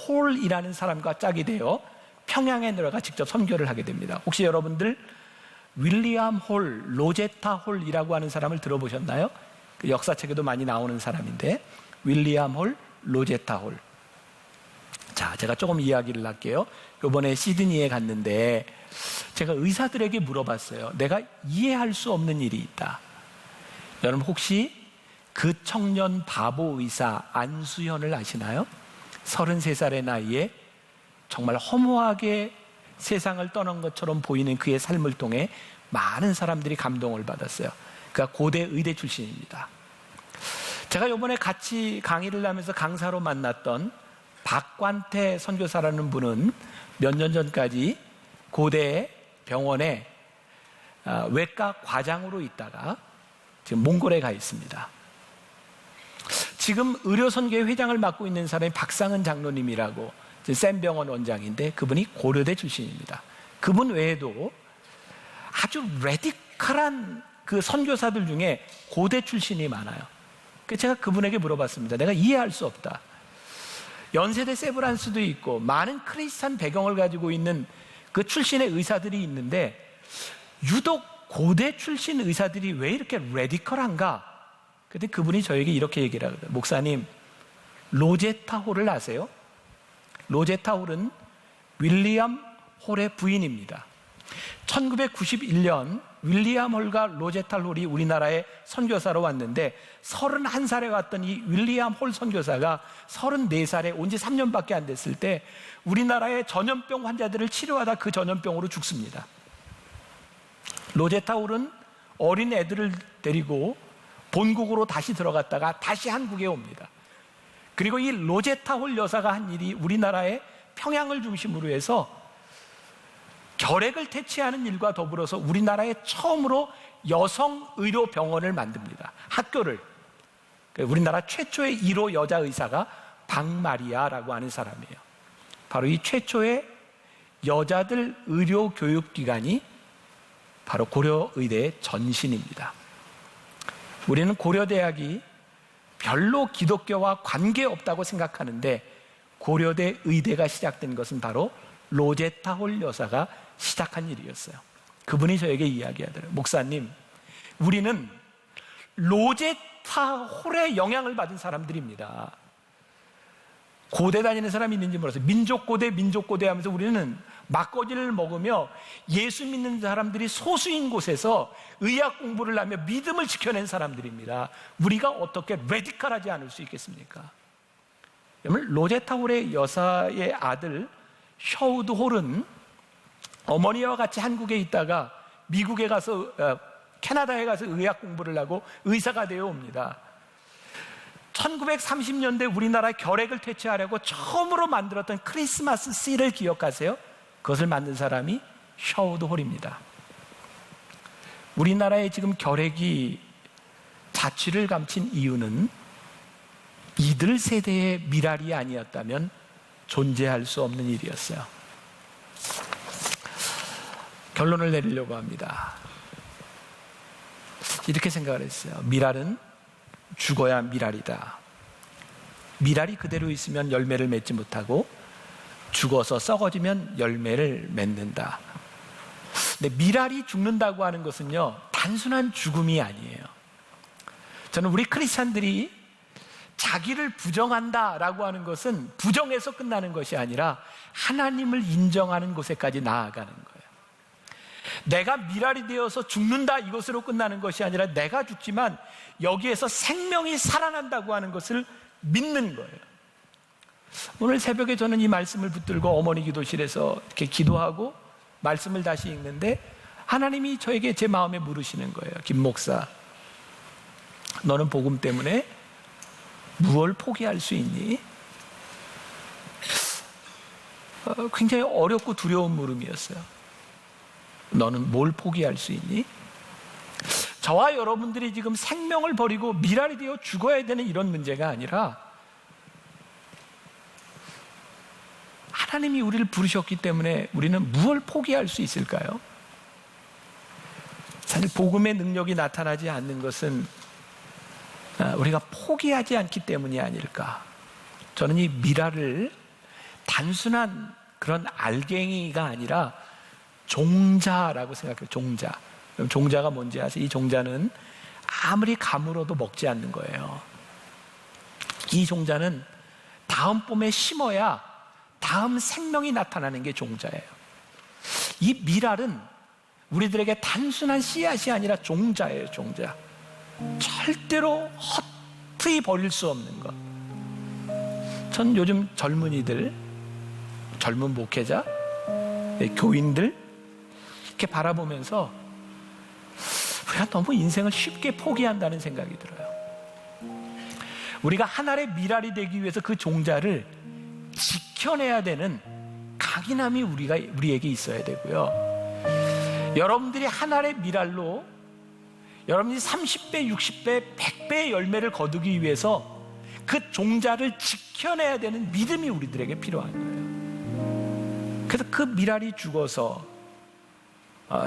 홀이라는 사람과 짝이 되어 평양에 내려가 직접 선교를 하게 됩니다. 혹시 여러분들 윌리엄 홀, 로제타 홀이라고 하는 사람을 들어보셨나요? 그 역사책에도 많이 나오는 사람인데 윌리엄 홀, 로제타 홀. 자, 제가 조금 이야기를 할게요. 이번에 시드니에 갔는데 제가 의사들에게 물어봤어요. 내가 이해할 수 없는 일이 있다. 여러분 혹시 그 청년 바보 의사 안수현을 아시나요? 33살의 나이에 정말 허무하게 세상을 떠난 것처럼 보이는 그의 삶을 통해 많은 사람들이 감동을 받았어요. 그러니까 고대 의대 출신입니다. 제가 이번에 같이 강의를 하면서 강사로 만났던 박관태 선교사라는 분은 몇 년 전까지 고대 병원에 외과 과장으로 있다가 지금 몽골에 가 있습니다. 지금 의료선교회 회장을 맡고 있는 사람이 박상은 장로님이라고 샘병원 원장인데 그분이 고려대 출신입니다. 그분 외에도 아주 레디컬한 그 선교사들 중에 고대 출신이 많아요. 그래서 제가 그분에게 물어봤습니다. 내가 이해할 수 없다. 연세대 세브란스도 있고 많은 크리스찬 배경을 가지고 있는 그 출신의 의사들이 있는데 유독 고대 출신 의사들이 왜 이렇게 레디컬한가? 근데 그분이 저에게 이렇게 얘기를 하거든요. 목사님, 로제타 홀을 아세요? 로제타 홀은 윌리엄 홀의 부인입니다. 1991년 윌리엄 홀과 로제타 홀이 우리나라에 선교사로 왔는데 31살에 왔던 이 윌리엄 홀 선교사가 34살에 온 지 3년밖에 안 됐을 때 우리나라의 전염병 환자들을 치료하다 그 전염병으로 죽습니다. 로제타 홀은 어린 애들을 데리고 본국으로 다시 들어갔다가 다시 한국에 옵니다. 그리고 이 로제타 홀 여사가 한 일이 우리나라의 평양을 중심으로 해서 결핵을 퇴치하는 일과 더불어서 우리나라에 처음으로 여성 의료 병원을 만듭니다. 학교를. 우리나라 최초의 1호 여자 의사가 박마리아라고 하는 사람이에요. 바로 이 최초의 여자들 의료 교육기관이 바로 고려의대의 전신입니다. 우리는 고려대학이 별로 기독교와 관계없다고 생각하는데 고려대 의대가 시작된 것은 바로 로제타 홀 여사가 시작한 일이었어요. 그분이 저에게 이야기하더래요. 목사님, 우리는 로제타 홀의 영향을 받은 사람들입니다. 고대 다니는 사람이 있는지 몰라서 민족고대 하면서 우리는 막걸리를 먹으며 예수 믿는 사람들이 소수인 곳에서 의학 공부를 하며 믿음을 지켜낸 사람들입니다. 우리가 어떻게 레디컬하지 않을 수 있겠습니까? 여러분, 로제타 홀의 여사의 아들 셔우드 홀은 어머니와 같이 한국에 있다가 미국에 가서 캐나다에 가서 의학 공부를 하고 의사가 되어 옵니다. 1930년대 우리나라 결핵을 퇴치하려고 처음으로 만들었던 크리스마스 씨를 기억하세요? 그것을 만든 사람이 셔우드 홀입니다. 우리나라에 지금 결핵이 자취를 감춘 이유는 이들 세대의 미랄이 아니었다면 존재할 수 없는 일이었어요. 결론을 내리려고 합니다. 이렇게 생각을 했어요. 미랄은 죽어야 미랄이다. 미랄이 그대로 있으면 열매를 맺지 못하고 죽어서 썩어지면 열매를 맺는다. 근데 미랄이 죽는다고 하는 것은요, 단순한 죽음이 아니에요. 저는 우리 크리스찬들이 자기를 부정한다라고 하는 것은 부정해서 끝나는 것이 아니라 하나님을 인정하는 곳에까지 나아가는 거예요. 내가 미랄이 되어서 죽는다 이것으로 끝나는 것이 아니라 내가 죽지만 여기에서 생명이 살아난다고 하는 것을 믿는 거예요. 오늘 새벽에 저는 이 말씀을 붙들고 어머니 기도실에서 이렇게 기도하고 말씀을 다시 읽는데 하나님이 저에게 제 마음에 물으시는 거예요. 김 목사, 너는 복음 때문에 무엇을 포기할 수 있니? 굉장히 어렵고 두려운 물음이었어요. 너는 뭘 포기할 수 있니? 저와 여러분들이 지금 생명을 버리고 미랄이 되어 죽어야 되는 이런 문제가 아니라 하나님이 우리를 부르셨기 때문에 우리는 무엇을 포기할 수 있을까요? 사실 복음의 능력이 나타나지 않는 것은 우리가 포기하지 않기 때문이 아닐까. 저는 이 미랄을 단순한 그런 알갱이가 아니라 종자라고 생각해요. 종자. 그럼 종자가 뭔지 아세요? 이 종자는 아무리 가물어도 먹지 않는 거예요. 이 종자는 다음 봄에 심어야 다음 생명이 나타나는 게 종자예요. 이 미랄은 우리들에게 단순한 씨앗이 아니라 종자예요. 종자. 절대로 헛되이 버릴 수 없는 것. 전 요즘 젊은이들, 젊은 목회자, 교인들 이렇게 바라보면서 우리가 너무 인생을 쉽게 포기한다는 생각이 들어요. 우리가 하늘의 미랄이 되기 위해서 그 종자를 지켜내야 되는 강인함이 우리에게 있어야 되고요. 여러분들이 하늘의 미랄로 여러분이 30배, 60배, 100배의 열매를 거두기 위해서 그 종자를 지켜내야 되는 믿음이 우리들에게 필요한 거예요. 그래서 그 미랄이 죽어서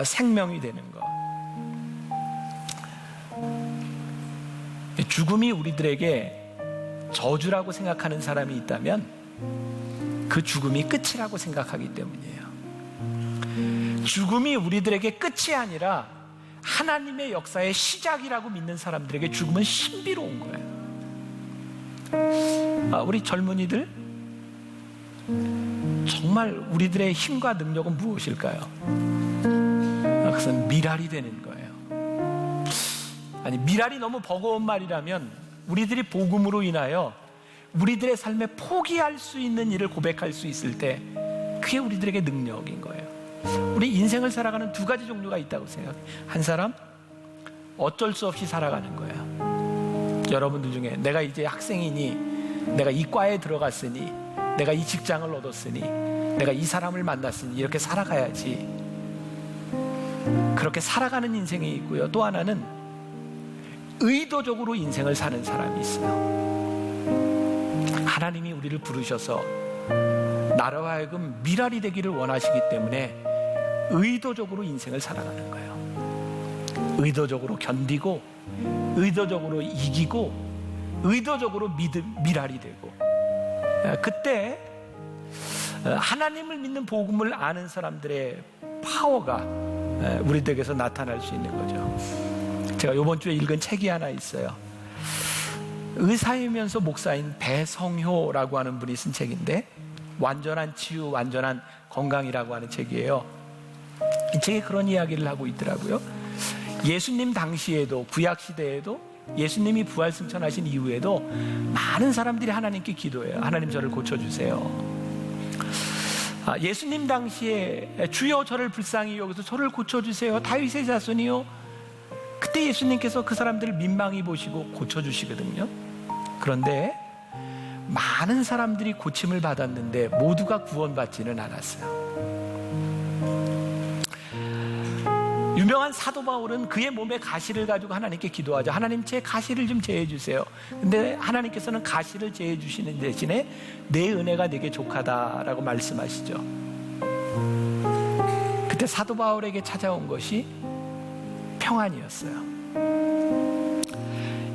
생명이 되는 것. 죽음이 우리들에게 저주라고 생각하는 사람이 있다면 그 죽음이 끝이라고 생각하기 때문이에요. 죽음이 우리들에게 끝이 아니라 하나님의 역사의 시작이라고 믿는 사람들에게 죽음은 신비로운 거예요. 우리 젊은이들, 정말 우리들의 힘과 능력은 무엇일까요? 그것은 미랄이 되는 거예요. 아니, 미랄이 너무 버거운 말이라면 우리들이 복음으로 인하여 우리들의 삶에 포기할 수 있는 일을 고백할 수 있을 때 그게 우리들에게 능력인 거예요. 우리 인생을 살아가는 두 가지 종류가 있다고 생각해요. 한 사람, 어쩔 수 없이 살아가는 거예요. 여러분들 중에 내가 이제 학생이니, 내가 이 과에 들어갔으니, 내가 이 직장을 얻었으니, 내가 이 사람을 만났으니 이렇게 살아가야지, 그렇게 살아가는 인생이 있고요. 또 하나는 의도적으로 인생을 사는 사람이 있어요. 하나님이 우리를 부르셔서 나로 하여금 미랄이 되기를 원하시기 때문에 의도적으로 인생을 살아가는 거예요. 의도적으로 견디고, 의도적으로 이기고, 의도적으로 미랄이 되고, 그때 하나님을 믿는 복음을 아는 사람들의 파워가 우리들에게서 나타날 수 있는 거죠. 제가 이번 주에 읽은 책이 하나 있어요. 의사이면서 목사인 배성효라고 하는 분이 쓴 책인데, 완전한 치유, 완전한 건강이라고 하는 책이에요. 이 책에 그런 이야기를 하고 있더라고요. 예수님 당시에도, 구약 시대에도, 예수님이 부활 승천하신 이후에도 많은 사람들이 하나님께 기도해요. 하나님, 저를 고쳐주세요. 예수님 당시에 주여 저를 불쌍히 여기서 저를 고쳐주세요, 다윗의 자손이요. 그때 예수님께서 그 사람들을 민망히 보시고 고쳐주시거든요. 그런데 많은 사람들이 고침을 받았는데 모두가 구원받지는 않았어요. 유명한 사도 바울은 그의 몸에 가시를 가지고 하나님께 기도하죠. 하나님, 제 가시를 좀 제해 주세요. 근데 하나님께서는 가시를 제해 주시는 대신에 내 은혜가 내게 족하다라고 말씀하시죠. 그때 사도 바울에게 찾아온 것이 평안이었어요.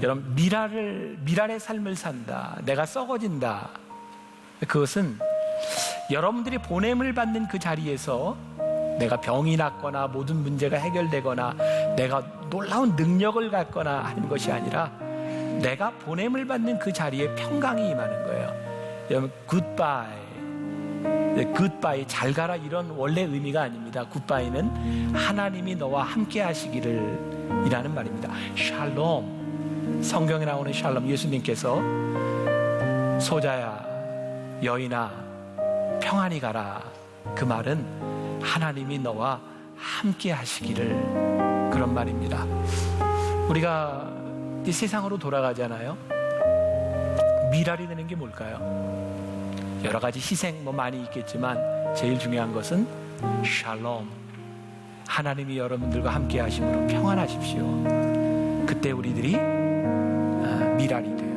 여러분, 미랄의 삶을 산다, 내가 썩어진다, 그것은 여러분들이 보냄을 받는 그 자리에서 내가 병이 낫거나 모든 문제가 해결되거나 내가 놀라운 능력을 갖거나 하는 것이 아니라 내가 보냄을 받는 그 자리에 평강이 임하는 거예요. 여러분, 굿바이, 잘 가라, 이런 원래 의미가 아닙니다. 굿바이는 하나님이 너와 함께 하시기를 이라는 말입니다. 샬롬, 성경에 나오는 샬롬, 예수님께서 소자야, 여인아, 평안히 가라, 그 말은 하나님이 너와 함께 하시기를, 그런 말입니다. 우리가 이 세상으로 돌아가잖아요. 미랄이 되는 게 뭘까요? 여러 가지 희생 많이 있겠지만 제일 중요한 것은 샬롬, 하나님이 여러분들과 함께 하심으로 평안하십시오. 그때 우리들이 미랄이 돼요.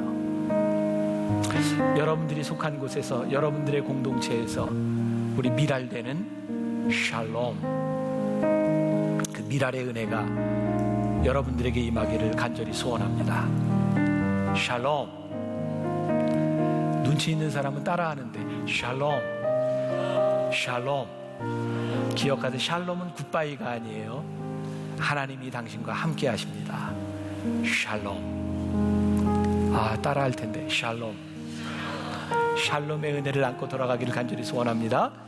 여러분들이 속한 곳에서, 여러분들의 공동체에서 우리 미랄되는 샬롬, 그 미랄의 은혜가 여러분들에게 임하기를 간절히 소원합니다. 샬롬. 눈치 있는 사람은 따라하는데 샬롬, 샬롬. 기억하세요. 샬롬은 굿바이가 아니에요. 하나님이 당신과 함께 하십니다. 샬롬. 따라할 텐데 샬롬. 샬롬의 은혜를 안고 돌아가기를 간절히 소원합니다.